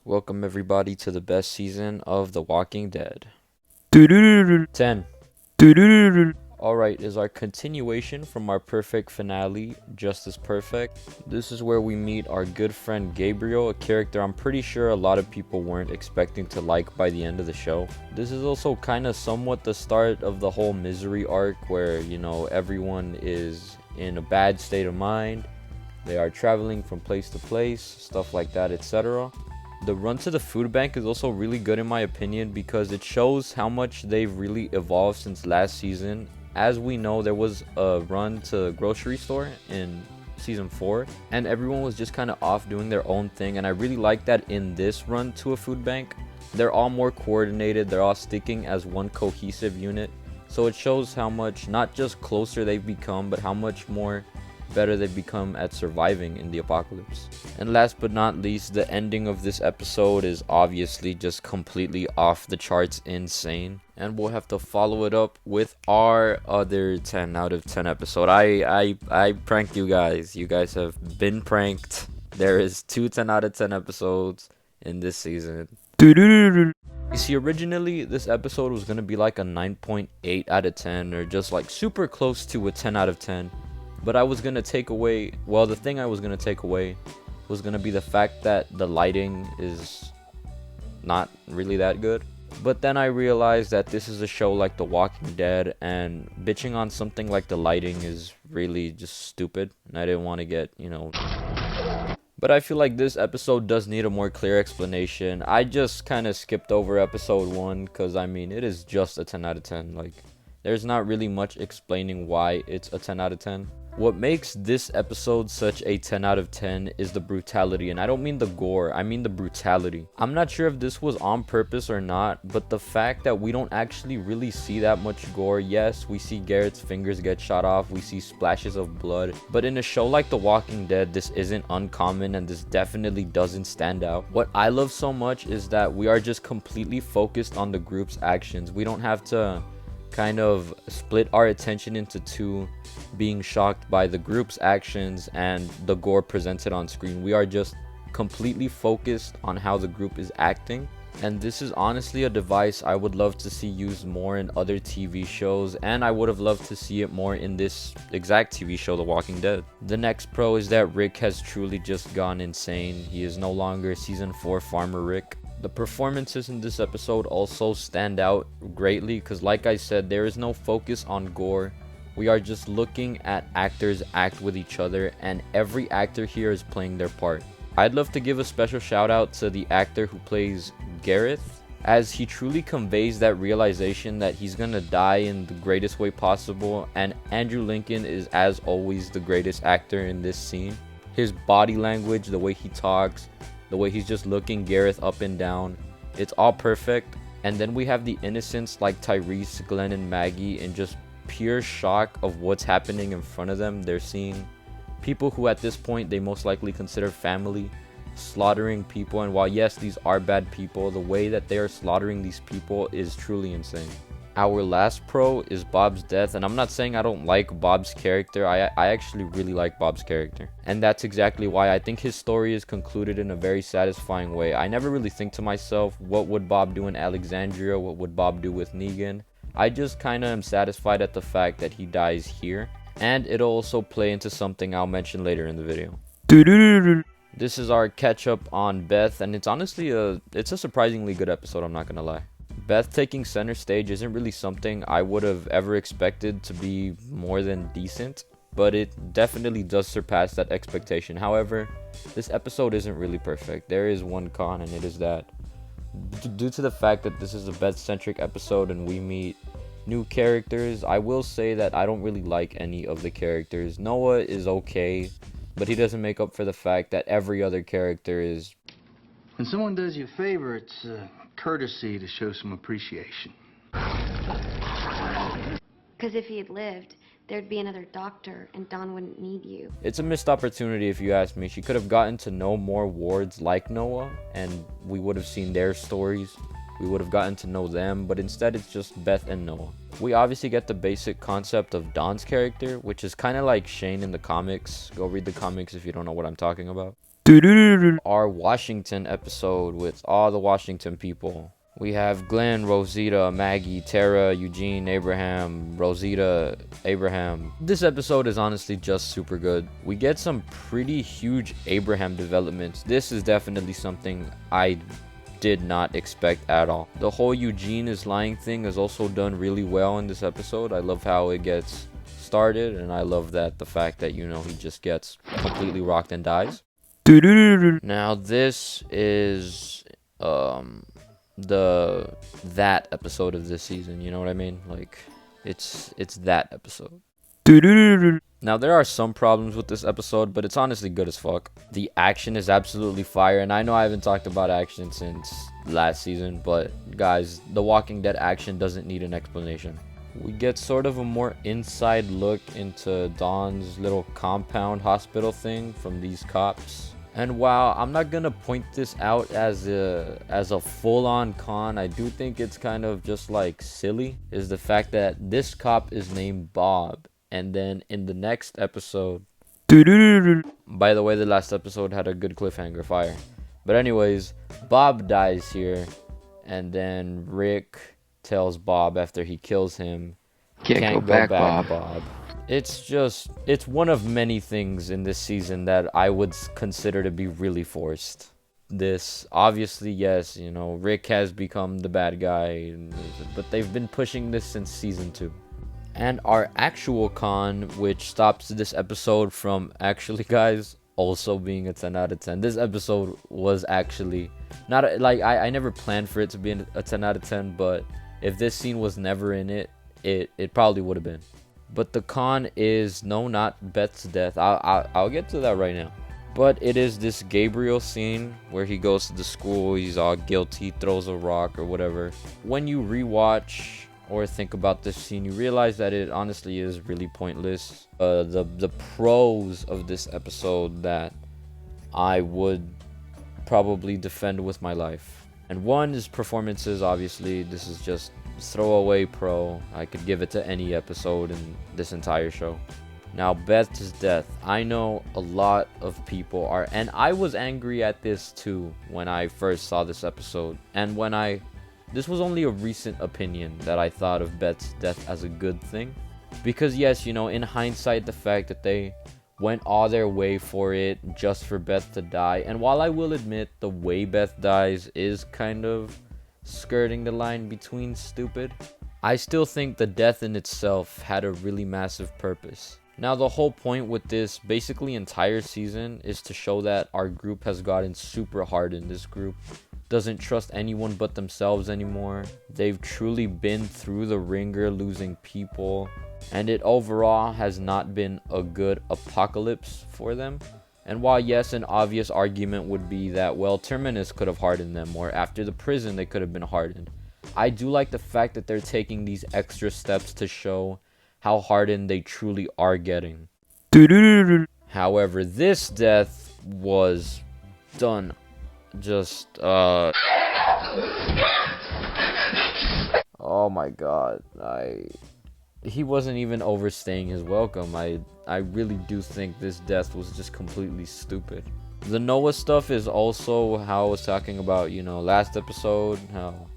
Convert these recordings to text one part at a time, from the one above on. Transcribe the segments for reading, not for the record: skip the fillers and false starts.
Welcome everybody to the best season of The Walking Dead. 10. Alright, is our continuation from our perfect finale, Just as Perfect. This is where we meet our good friend Gabriel, a character I'm pretty sure a lot of people weren't expecting to like by the end of the show. This is also kind of somewhat the start of the whole Misery arc where, everyone is in a bad state of mind. They are traveling from place to place, stuff like that, etc. The run to the food bank is also really good in my opinion because it shows how much they've really evolved since last season. As we know, there was a run to grocery store in season 4 and everyone was just kind of off doing their own thing, and I really like that in this run to a food bank they're all more coordinated, they're all sticking as one cohesive unit. So it shows how much not just closer they've become, but how much more better they've become at surviving in the apocalypse. And last but not least, the ending of this episode is obviously just completely off the charts insane, and we'll have to follow it up with our other 10 out of 10 episode. I pranked you guys. You guys have been pranked. There is 10 out of 10 episodes in this season. You see, originally this episode was gonna be like a 9.8 out of 10, or just like super close to a 10 out of 10. But I was gonna take away, the thing I was gonna take away was gonna be the fact that the lighting is not really that good. But then I realized that this is a show like The Walking Dead, and bitching on something like the lighting is really just stupid, and I didn't want to get, But I feel like this episode does need a more clear explanation. I just kind of skipped over episode 1 because, it is just a 10 out of 10. Like, there's not really much explaining why it's a 10 out of 10. What makes this episode such a 10 out of 10 is the brutality, and I don't mean the gore, I mean the brutality. I'm not sure if this was on purpose or not, but the fact that we don't actually really see that much gore. Yes, we see Garrett's fingers get shot off, we see splashes of blood, but in a show like The Walking Dead, this isn't uncommon, and this definitely doesn't stand out. What I love so much is that we are just completely focused on the group's actions. We don't have to kind of split our attention into two, being shocked by the group's actions and the gore presented on screen. We are just completely focused on how the group is acting, and this is honestly a device I would love to see used more in other TV shows, and I would have loved to see it more in this exact TV show, The Walking Dead. The next pro is that Rick has truly just gone insane. He is no longer season 4 Farmer Rick. The performances in this episode also stand out greatly because, like I said, there is no focus on gore. We are just looking at actors act with each other, and every actor here is playing their part. I'd love to give a special shout out to the actor who plays Gareth, as he truly conveys that realization that he's gonna die in the greatest way possible, and Andrew Lincoln is, as always, the greatest actor in this scene. His body language, the way he talks, the way he's just looking Gareth up and down, it's all perfect. And then we have the innocents like Tyrese, Glenn, and Maggie in just pure shock of what's happening in front of them. They're seeing people who at this point they most likely consider family slaughtering people, and while yes, these are bad people, the way that they are slaughtering these people is truly insane. Our last pro is Bob's death, and I'm not saying I don't like Bob's character. I actually really like Bob's character, and that's exactly why I think his story is concluded in a very satisfying way. I never really think to myself, what would Bob do in Alexandria? What would Bob do with Negan? I just kind of am satisfied at the fact that he dies here, and it'll also play into something I'll mention later in the video. This is our catch up on Beth, and it's honestly a surprisingly good episode, I'm not gonna lie. Beth taking center stage isn't really something I would have ever expected to be more than decent, but it definitely does surpass that expectation. However, this episode isn't really perfect. There is one con, and it is that due to the fact that this is a Beth-centric episode and we meet new characters, I will say that I don't really like any of the characters. Noah is okay, but he doesn't make up for the fact that every other character is... When someone does you a favor, it's courtesy to show some appreciation. Because if he had lived, there'd be another doctor and Dawn wouldn't need you. It's a missed opportunity if you ask me. She could have gotten to know more wards like Noah, and we would have seen their stories. We would have gotten to know them, but instead it's just Beth and Noah. We obviously get the basic concept of Dawn's character, which is kind of like Shane in the comics. Go read the comics if you don't know what I'm talking about. Our Washington episode with all the Washington people. We have Glenn, Rosita, Maggie, Tara, Eugene, Abraham, Rosita, Abraham. This episode is honestly just super good. We get some pretty huge Abraham developments. This is definitely something I did not expect at all. The whole Eugene is lying thing is also done really well in this episode. I love how it gets started, and I love that the fact that, you know, he just gets completely rocked and dies. Now this is that episode of this season, you know what I mean? Like it's that episode. Now there are some problems with this episode, but it's honestly good as fuck. The action is absolutely fire, and I know I haven't talked about action since last season, but guys, The Walking Dead action doesn't need an explanation. We get sort of a more inside look into Dawn's little compound hospital thing from these cops. And while I'm not gonna point this out as a full-on con, I do think it's kind of just like silly, is the fact that this cop is named Bob, and then in the next episode, by the way, the last episode had a good cliffhanger, fire. But anyways, Bob dies here, and then Rick tells Bob after he kills him, can't go back, Bob. It's one of many things in this season that I would consider to be really forced. This, obviously, yes, you know, Rick has become the bad guy, but they've been pushing this since season 2. And our actual con, which stops this episode from actually, guys, also being a 10 out of 10. This episode was actually not I never planned for it to be a 10 out of 10, but if this scene was never in it, it probably would have been. But the con is not Beth's death. I'll get to that right now. But it is this Gabriel scene where he goes to the school, he's all guilty, throws a rock or whatever. When you rewatch or think about this scene, you realize that it honestly is really pointless. The pros of this episode that I would probably defend with my life. And one is performances, obviously. This is just throwaway pro. I could give it to any episode in this entire show. Now, Beth's death. I know a lot of people are, and I was angry at this too when I first saw this episode. And this was only a recent opinion that I thought of Beth's death as a good thing. Because yes, you know, in hindsight, the fact that they went all their way for it just for Beth to die. And while I will admit the way Beth dies is kind of skirting the line between stupid, I still think the death in itself had a really massive purpose. Now, the whole point with this basically entire season is to show that our group has gotten super hardened. This group doesn't trust anyone but themselves anymore. They've truly been through the ringer, losing people, and it overall has not been a good apocalypse for them. And while yes, an obvious argument would be that, well, Terminus could have hardened them, or after the prison they could have been hardened, I do like the fact that they're taking these extra steps to show how hardened they truly are getting. However, this death was done just oh my god, he wasn't even overstaying his welcome. I really do think this death was just completely stupid. The Noah stuff is also how I was talking about, you know, last episode, how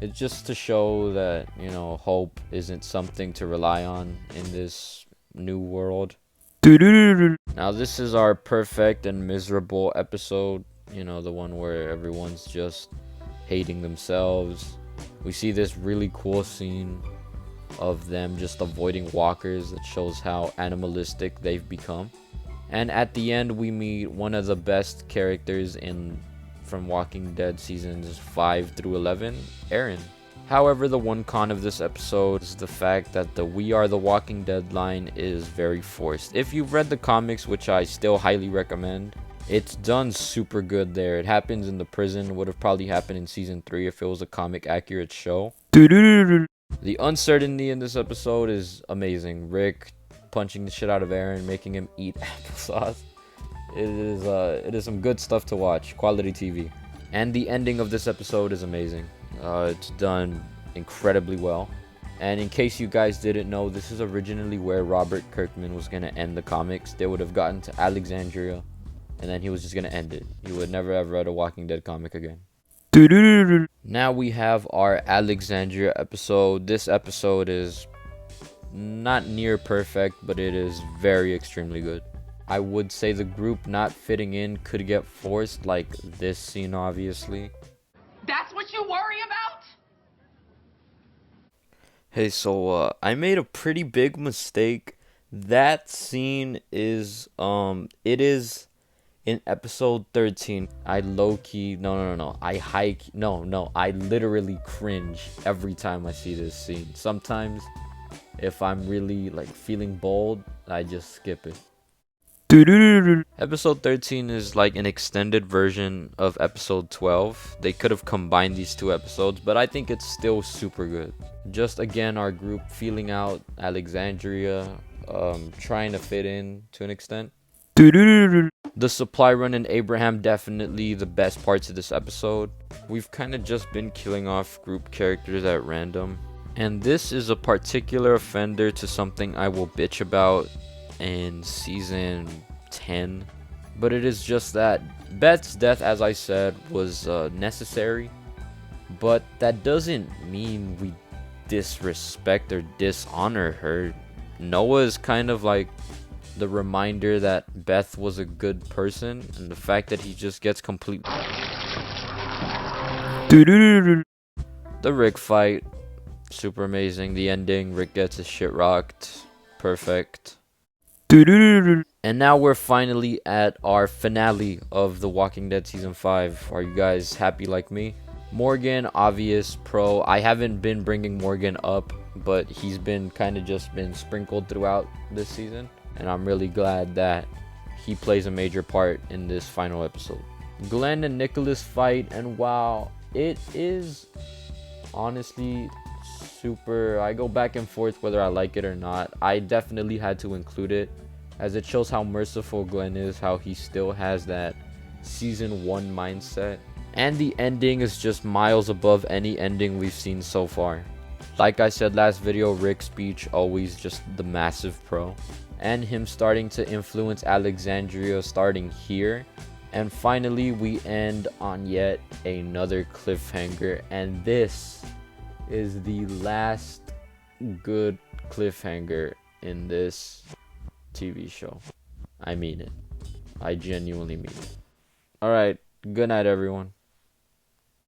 it's just to show that, you know, hope isn't something to rely on in this new world. Now, this is our perfect and miserable episode, you know, the one where everyone's just hating themselves. We see this really cool scene of them just avoiding walkers that shows how animalistic they've become. And at the end, we meet one of the best characters from Walking Dead seasons 5 through 11, Aaron. However, the one con of this episode is the fact that the We Are the Walking Dead line is very forced. If you've read the comics, which I still highly recommend, it's done super good there. It happens in the prison. Would have probably happened in season 3 if it was a comic accurate show. The uncertainty in this episode is amazing. Rick punching the shit out of Aaron, making him eat applesauce. It is some good stuff to watch. Quality TV. And the ending of this episode is amazing. It's done incredibly well. And in case you guys didn't know, this is originally where Robert Kirkman was going to end the comics. They would have gotten to Alexandria, and then he was just gonna end it. He would never have read a Walking Dead comic again. Now we have our Alexandria episode. This episode is not near perfect, but it is very extremely good. I would say the group not fitting in could get forced, like this scene obviously. That's what you worry about? Hey, so I made a pretty big mistake. That scene is it is in episode 13. I low-key I literally cringe every time I see this scene. Sometimes if I'm really like feeling bold, I just skip it. Episode 13 is like an extended version of episode 12. They could have combined these two episodes, but I think it's still super good. Just again, our group feeling out Alexandria, trying to fit in to an extent. The supply run in Abraham, definitely the best parts of this episode. We've kind of just been killing off group characters at random. And this is a particular offender to something I will bitch about in season 10. But it is just that Beth's death, as I said, was necessary. But that doesn't mean we disrespect or dishonor her. Noah is kind of like the reminder that Beth was a good person, and the fact that he just gets complete. The Rick fight, super amazing. The ending, Rick gets his shit rocked, perfect. And now we're finally at our finale of The Walking Dead season 5. Are you guys happy like me? Morgan, obvious pro. I haven't been bringing Morgan up, but he's been kind of just been sprinkled throughout this season, and I'm really glad that he plays a major part in this final episode. Glenn and Nicholas fight, and wow, it is honestly super. I go back and forth whether I like it or not. I definitely had to include it, as it shows how merciful Glenn is, how he still has that season 1 mindset. And the ending is just miles above any ending we've seen so far. Like I said last video, Rick's speech, always just the massive pro. And him starting to influence Alexandria starting here. And finally, we end on yet another cliffhanger. And this is the last good cliffhanger in this TV show. I mean it. I genuinely mean it. Alright, good night everyone.